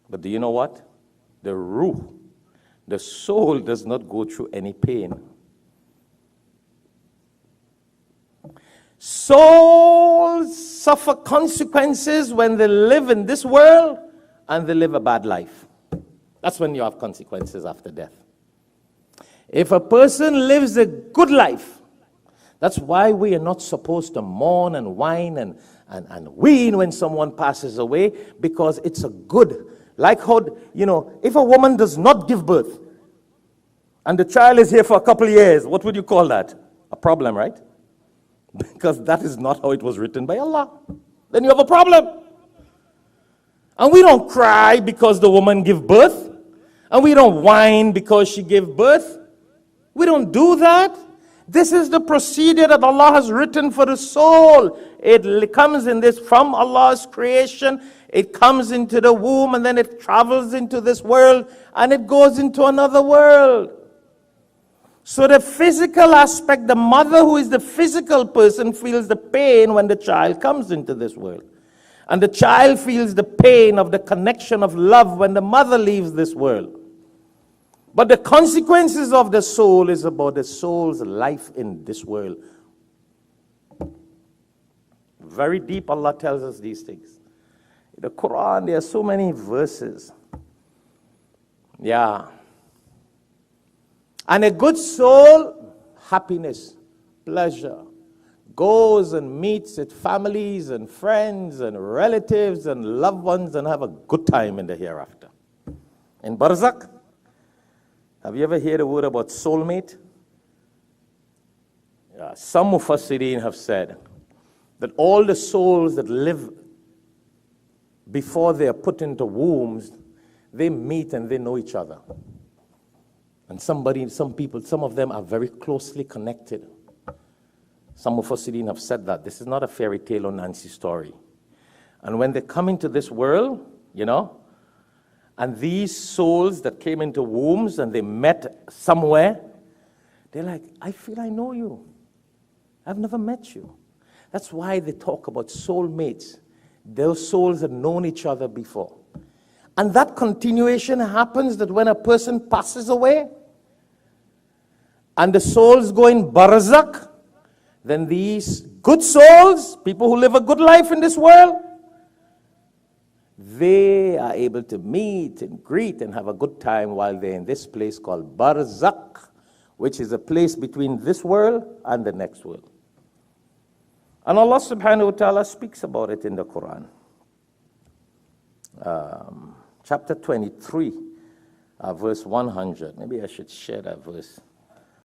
But do you know what? The ruh, the soul does not go through any pain. Souls suffer consequences when they live in this world and they live a bad life. That's when you have consequences after death. If a person lives a good life, that's why we are not supposed to mourn and whine and wean when someone passes away, because it's a good. Like how, if a woman does not give birth and the child is here for a couple of years, what would you call that? A problem, right? Because that is not how it was written by Allah. Then you have a problem. And we don't cry because the woman gave birth. And we don't whine because she gave birth. We don't do that. This is the procedure that Allah has written for the soul. It comes in this from Allah's creation. It comes into the womb and then it travels into this world and it goes into another world. So the physical aspect, the mother who is the physical person feels the pain when the child comes into this world. And the child feels the pain of the connection of love when the mother leaves this world. But the consequences of the soul is about the soul's life in this world. Very deep, Allah tells us these things. In the Quran, there are so many verses. Yeah. And a good soul, happiness, pleasure, goes and meets its families and friends and relatives and loved ones and have a good time in the hereafter. In Barzakh, have you ever heard a word about soulmate? Yeah, some Mufassirin have said that all the souls that live before they are put into wombs, they meet and they know each other. And some of them are very closely connected. Some Mufassirin have said that. This is not a fairy tale or Nancy story. And when they come into this world, and these souls that came into wombs and they met somewhere, they're like, I feel I know you. I've never met you. That's why they talk about soulmates. Those souls had known each other before. And that continuation happens that when a person passes away and the souls go in barzakh, then these good souls, people who live a good life in this world, they are able to meet and greet and have a good time while they're in this place called barzakh, which is a place between this world and the next world. And Allah subhanahu wa ta'ala speaks about it in the Quran. Chapter 23, verse 100. Maybe I should share that verse.